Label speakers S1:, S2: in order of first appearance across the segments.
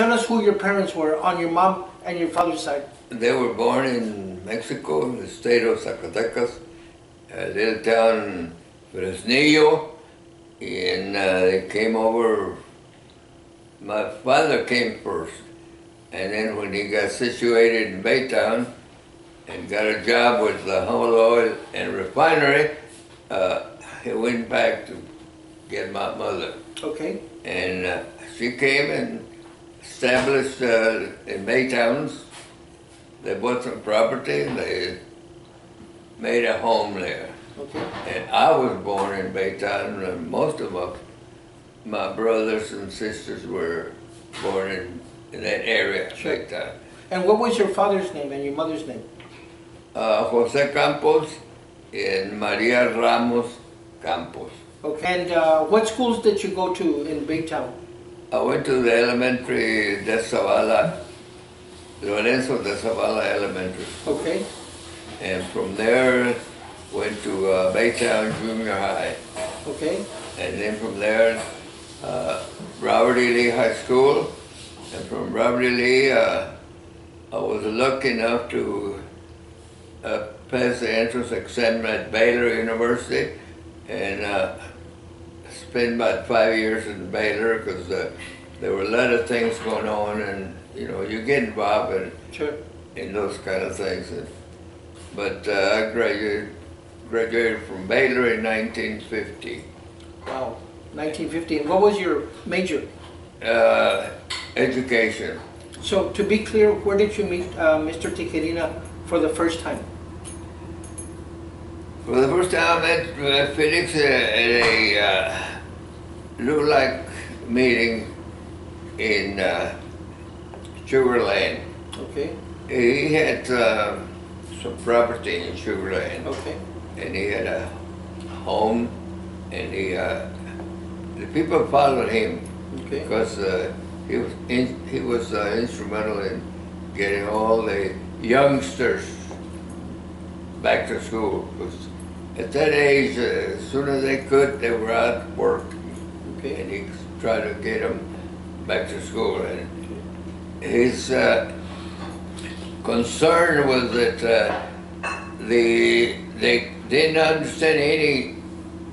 S1: Tell us who your parents were on your mom and your father's side.
S2: They were born in Mexico, the state of Zacatecas, a little town, Fresnillo, and they came over. My father came first, and then when he got situated in Baytown and got a job with the Humble Oil and Refinery, he went back to get my mother.
S1: Okay.
S2: And she came and established in Baytown. They bought some property and they made a home there.
S1: Okay.
S2: And I was born in Baytown, and most of my brothers and sisters were born in that area,
S1: Sure.
S2: Baytown.
S1: And what was your father's name and your mother's name?
S2: Jose Campos and Maria Ramos Campos.
S1: Okay. And what schools did you go to in Baytown?
S2: I went to the elementary de Zavala, Lorenzo de Zavala Elementary.
S1: Okay.
S2: And from there went to Baytown Junior High.
S1: Okay.
S2: And then from there, Robert E. Lee High School. And from Robert E. Lee, I was lucky enough to pass the entrance exam at Baylor University, and spent about 5 years in Baylor because there were a lot of things going on, and you know, you get involved
S1: Sure.
S2: in those kind of things. But I graduated from Baylor in 1950.
S1: Wow. 1950. And what was your major?
S2: Education.
S1: So to be clear, where did you meet Mr. Tijerina for the first time?
S2: For the first time I met Felix at a look-like meeting in Sugar Land.
S1: Okay.
S2: He had some property in Sugar Land.
S1: Okay.
S2: And he had a home, and the people followed him.
S1: Okay.
S2: Because he was instrumental in getting all the youngsters back to school. Because at that age, as soon as they could, they were out at work.
S1: Okay.
S2: And he tried to get them back to school. And his concern was that they didn't understand any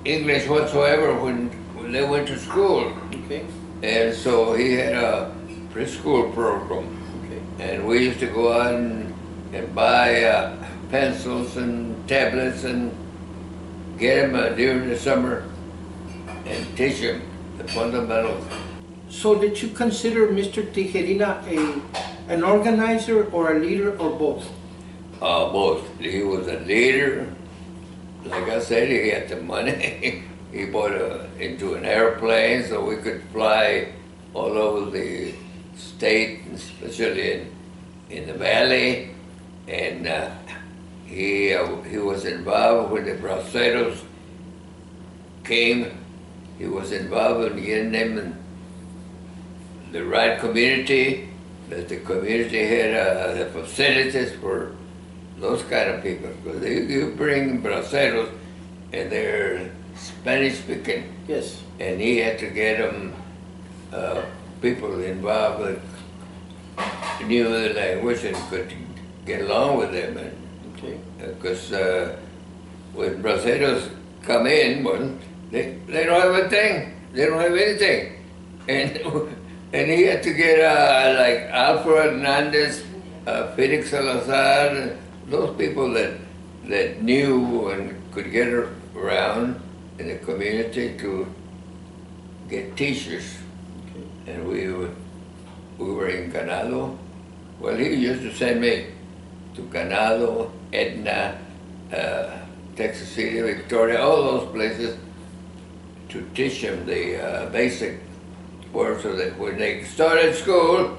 S2: English whatsoever when they went to school.
S1: Okay.
S2: And so he had a preschool program.
S1: Okay.
S2: And we used to go out and buy pencils and tablets and get them during the summer and teach them the fundamentals.
S1: So did you consider Mr. Tijerina an organizer or a leader or both?
S2: Both. He was a leader. Like I said, he had the money. He bought into an airplane so we could fly all over the state, especially in the valley. And he was involved when the braceros came. He was involved in getting them in the right community, that the community had the facilities for those kind of people. Because you bring braceros and they're Spanish speaking.
S1: Yes.
S2: And he had to get them people involved that knew the language and could get along with them.
S1: Okay.
S2: Because when braceros come in, well, they don't have a thing. They don't have anything. And he had to get like Alfred Hernandez, Felix Salazar, those people that knew and could get around in the community to get teachers. Okay. And we were in Ganado. Well, he used to send me to Ganado, Edna, Texas City, Victoria, all those places to teach them the basic words so that when they started school,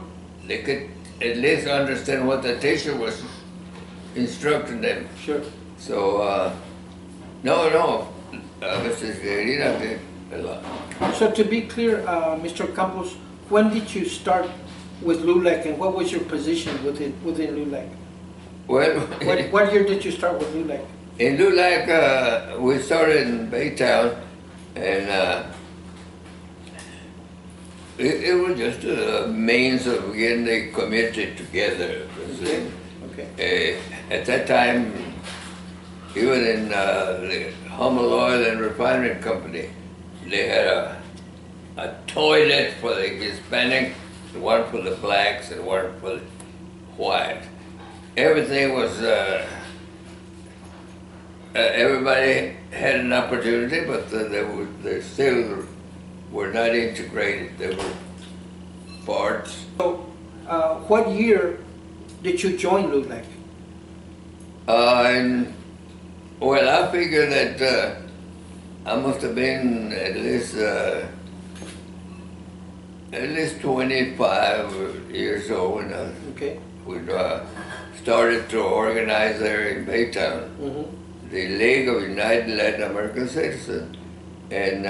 S2: they could at least understand what the teacher was instructing them.
S1: Sure.
S2: So, no, Mr. Tijerina did a lot.
S1: So to be clear, Mr. Campos, when did you start with LULAC and what was your position within LULAC?
S2: Well,
S1: what year did you start with LULAC?
S2: In LULAC, we started in Baytown, and it was just a means of getting the community together.
S1: Okay. Okay.
S2: At that time, even in the Humble Oil and Refinement Company, they had a toilet for the Hispanic, one for the blacks, and one for the white. Everything was, everybody had an opportunity, but they still were not integrated. They were parts.
S1: So, what year did you join LULAC?
S2: Well, I figure that I must have been at least 25 years old when
S1: Okay.
S2: we started to organize there in Baytown, the League of United Latin American Citizens, and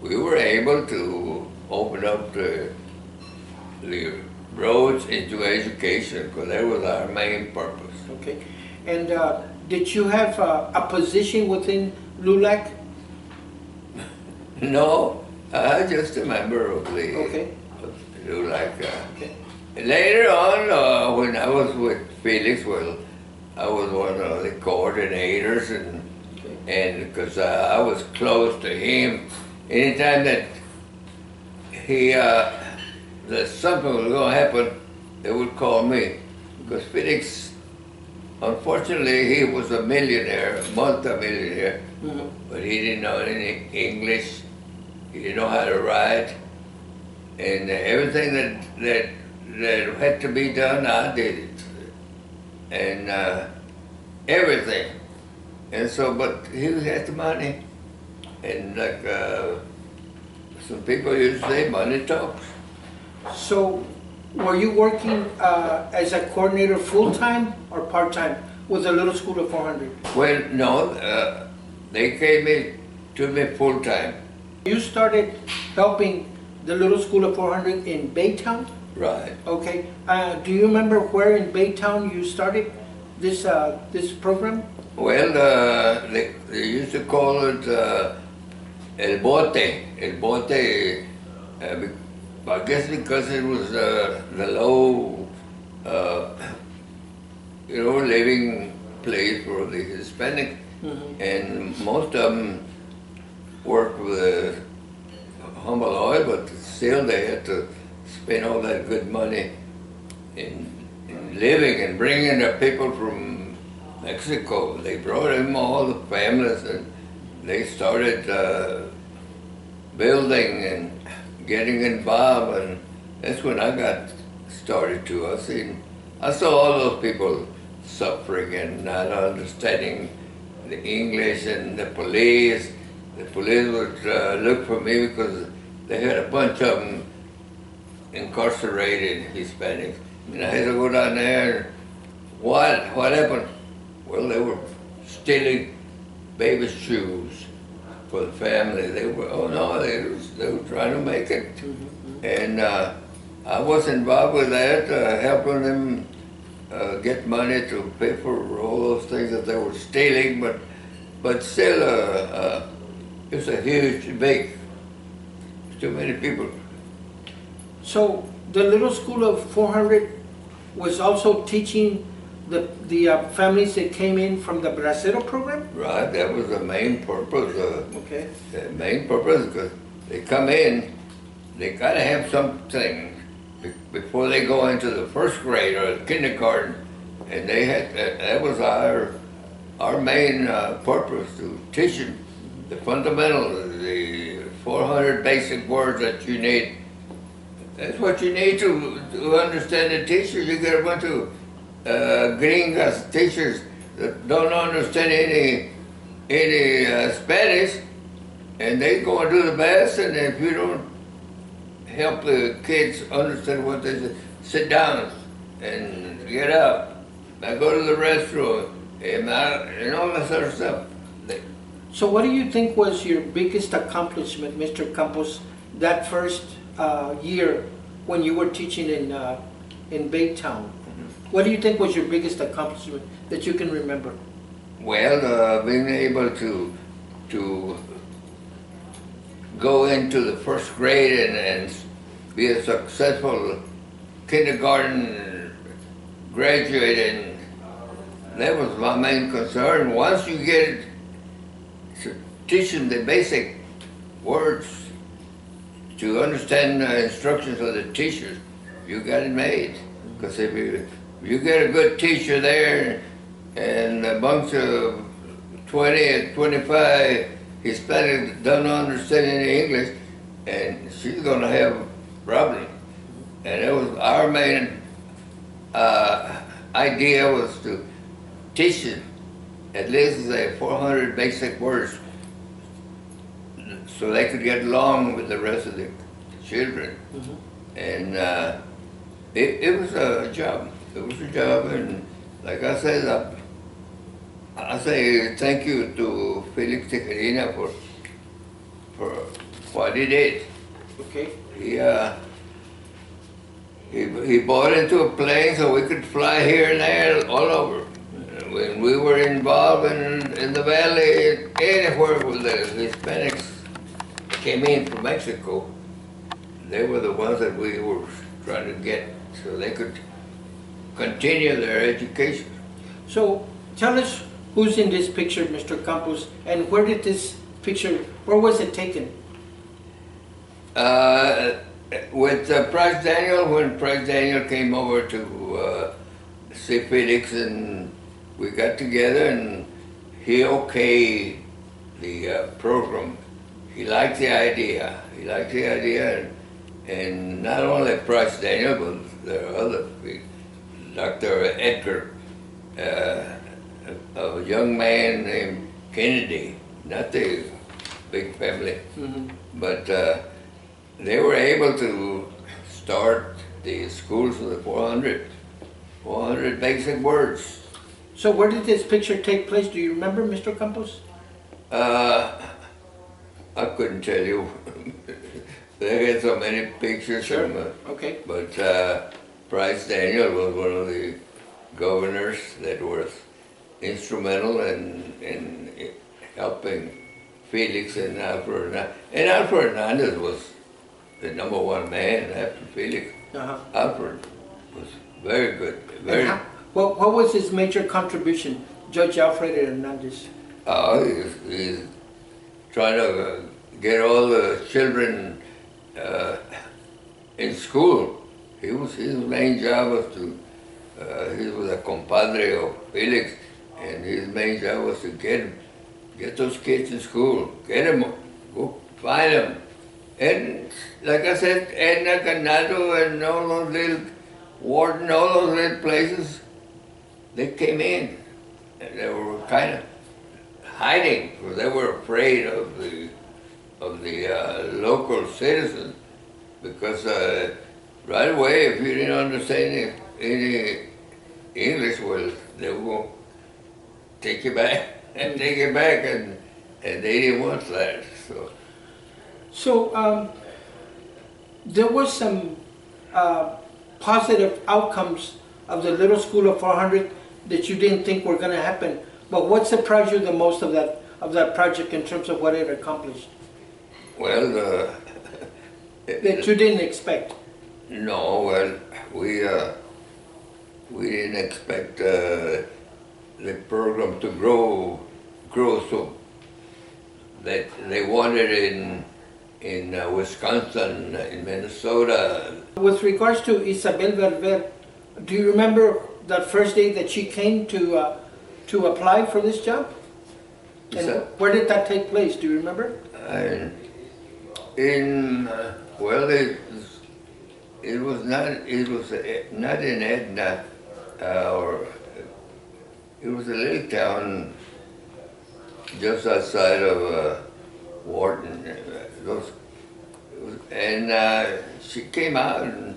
S2: we were able to open up the roads into education because that was our main purpose.
S1: Okay. And did you have a position within LULAC?
S2: No, I just a member of the
S1: Okay.
S2: LULAC.
S1: Okay.
S2: Later on, when I was with Felix, well, I was one of the coordinators, and because I was close to him, anytime that that something was going to happen, they would call me. Because Felix, unfortunately, he was a millionaire, multi-millionaire, but he didn't know any English. He didn't know how to write, and everything that had to be done, I did it, and everything. And so, but he had the money, and like some people used to say, money talks.
S1: So, were you working as a coordinator full-time or part-time with the Little School of 400?
S2: Well, no, they came to me full-time.
S1: You started helping the Little School of 400 in Baytown?
S2: Right.
S1: Okay. Do you remember where in Baytown you started this program?
S2: Well, they used to call it El Bote. El Bote, I guess because it was the low, living place for the Hispanic, and most of them worked with Humble Oil, but still they had to spend all that good money in living and bringing the people from Mexico. They brought in all the families, and they started building and getting involved, and that's when I got started too. I saw all those people suffering and not understanding the English, and the police. The police would look for me because they had a bunch of them incarcerated Hispanics. And I had to go down there, and what happened? Well, they were stealing baby shoes for the family. They were, they were trying to make it. And I was involved with that, helping them get money to pay for all those things that they were stealing, but still, it's a huge, big, too many people.
S1: So the Little School of 400 was also teaching the families that came in from the Bracero program?
S2: Right, that was the main purpose.
S1: Okay.
S2: The main purpose, because they come in, they got to have something before they go into the first grade or the kindergarten, and they had that was our main purpose, to teach them the fundamentals, the 400 basic words that you need. That's what you need to understand the teachers. You get a bunch of gringas teachers that don't understand any Spanish, and they go and do the best, and if you don't help the kids understand what they say, sit down and get up. Now go to the restroom, and all that sort of stuff.
S1: So what do you think was your biggest accomplishment, Mr. Campos, that first year when you were teaching in Baytown? What do you think was your biggest accomplishment that you can remember?
S2: Well, being able to go into the first grade and be a successful kindergarten graduate, and that was my main concern. Once you get to teaching the basic words to understand the instructions of the teachers, you got it made. Because if you get a good teacher there and a bunch of 20 and 25 Hispanics don't understand any English, and she's going to have a problem. And it was our main idea was to teach them at least 400 basic words so they could get along with the rest of the children. And it was a job. It was a job, and like I said, I say thank you to Felix Tejerina for what he did.
S1: Okay.
S2: He bought into a plane so we could fly here and there all over. When we were involved in the valley, anywhere where the Hispanics came in from Mexico, they were the ones that we were trying to get so they could continue their education.
S1: So tell us who's in this picture, Mr. Campos, and where did this picture, where was it taken?
S2: With Price Daniel, when Price Daniel came over to see Felix, and we got together, and he okayed the program. He liked the idea. He liked the idea, and not only Price Daniel, but there are other people. Dr. Edgar, a young man named Kennedy, not the big family, but they were able to start the schools with the 400 basic words.
S1: So where did this picture take place? Do you remember, Mr. Campos?
S2: I couldn't tell you. They had so many pictures.
S1: Sure.
S2: From,
S1: Okay.
S2: But Price Daniel was one of the governors that was instrumental in helping Felix and Alfred Hernandez. And Alfred Hernandez was the #1 man after Felix. Alfred was very good. Very.
S1: What was his major contribution, Judge Alfred Hernandez?
S2: He's trying to get all the children in school. His main job was to, he was a compadre of Felix, and his main job was to get those kids in school, get them, go find them. And like I said, Edna Ganado and all those little Warden, all those little places, they came in, and they were kind of hiding because they were afraid of the local citizens, because right away, if you didn't understand any English, well, they were going to take you back and take you back, and they didn't want that.
S1: So there was some positive outcomes of the little school of 400 that you didn't think were going to happen. But what surprised you the most of that project in terms of what it accomplished?
S2: Well,
S1: that you didn't expect.
S2: No, well, we didn't expect the program to grow so that they wanted in Wisconsin, in Minnesota.
S1: With regards to Isabel Verver, do you remember that first day that she came to apply for this job? And where did that take place? Do you remember?
S2: Well, it was not in Edna, or it was a little town just outside of Wharton. And she came out, and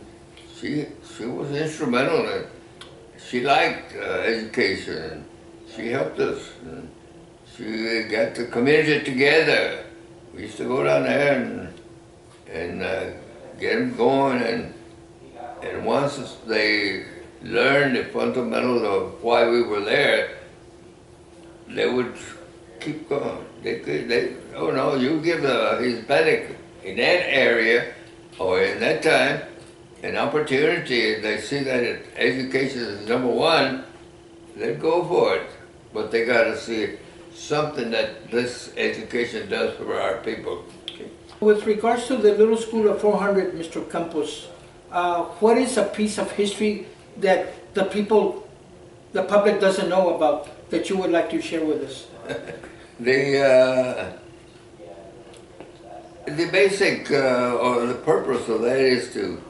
S2: she was instrumental. And she liked education. She helped us. And she got the community together. We used to go down there and get them going. And once they learned the fundamentals of why we were there, they would keep going. Oh no, you give the Hispanic in that area or in that time, an opportunity, they see that education is number one, they go for it. But they got to see something that this education does for our people.
S1: With regards to the little school of 400, Mr. Campos, what is a piece of history that the public doesn't know about that you would like to share with us?
S2: The basic or the purpose of that is to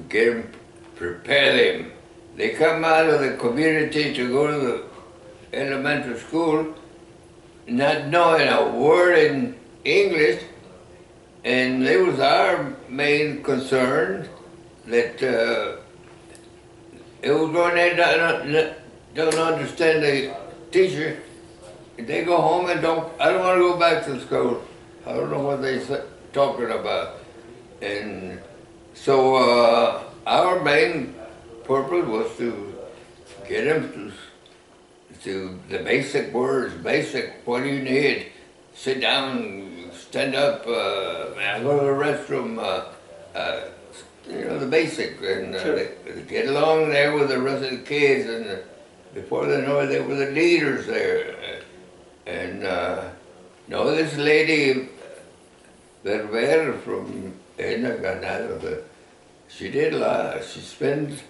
S2: get them, prepare them. They come out of the community to go to the elementary school, not knowing a word in English, and it was our main concern that it was going they don't understand the teacher. They go home and I don't want to go back to school. I don't know what they're talking about. And so our main purpose was to get them to the basic words, what do you need? Sit down, stand up, go to the restroom, the basic. And
S1: Sure.
S2: they get along there with the rest of the kids, and before they know it, they were the leaders there. And this lady, Berber from Ena Ganado, she did a lot. She spent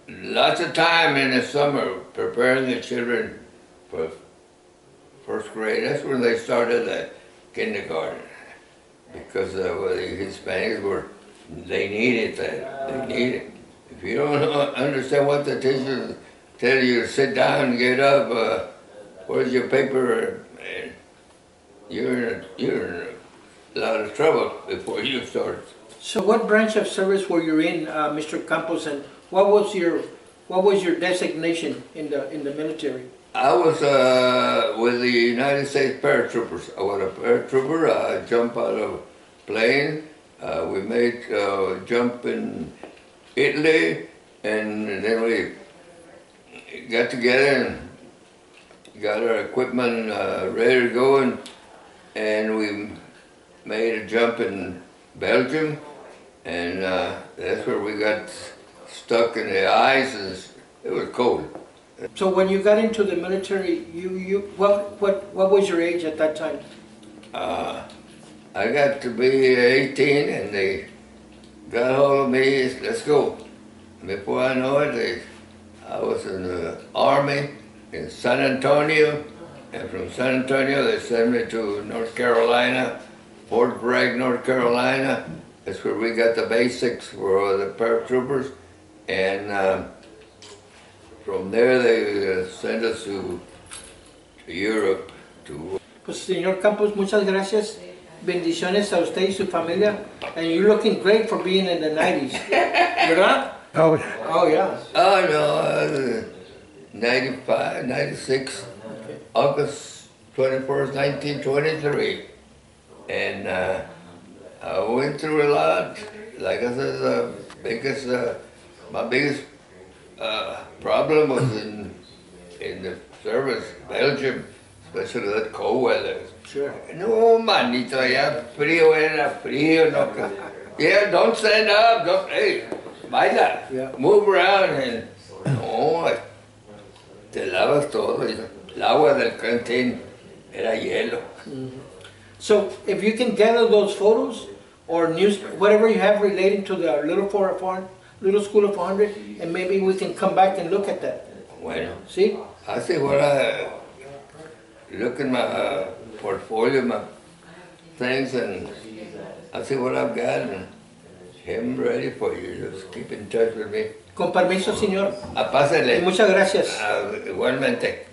S2: lots of time in the summer preparing the children for first grade. That's when they started the kindergarten, because the Hispanics they needed that. They needed. If you don't understand what the teachers tell you, sit down, get up, where's your paper? And you're in a lot of trouble before you start.
S1: So what branch of service were you in, Mr. Campos, and what was your designation in the military?
S2: I was with the United States paratroopers. I was a paratrooper. I jumped out of a plane. We made jump in Italy, and then we got together and got our equipment ready to go, and we made a jump in Belgium, and that's where we got stuck in the ice, and it was cold.
S1: So when you got into the military, what was your age at that time?
S2: I got to be 18, and they got hold of me, let's go. Before I know it, I was in the Army in San Antonio, and from San Antonio they sent me to North Carolina, Fort Bragg, North Carolina. That's where we got the basics for the paratroopers, and from there they sent us to Europe.
S1: Pues señor Campos, muchas gracias. Bendiciones a usted y su familia. And you're looking great for being in the 90s. ¿Verdad?
S3: Oh,
S1: Oh, yeah.
S2: Oh no, 95, 96,
S1: Okay.
S2: August 21st, 1923. And I went through a lot. Like I said, my biggest problem was in the service, Belgium, especially that cold weather.
S1: Sure.
S2: No, manito, ya frío era frío. No, yeah, don't stand up, hey, baila,
S1: Yeah.
S2: move around, and no, te lavas todo. El agua del canteen era hielo.
S1: So if you can gather those photos or news, whatever you have relating to the little school of 400, and maybe we can come back and look at that.
S2: Bueno,
S1: See?
S2: I see what I look in my portfolio, my things, and I see what I've got, and I'm ready for you. Just keep in touch with me.
S1: Con permiso, señor.
S2: Pásale.
S1: Muchas gracias.
S2: Igualmente.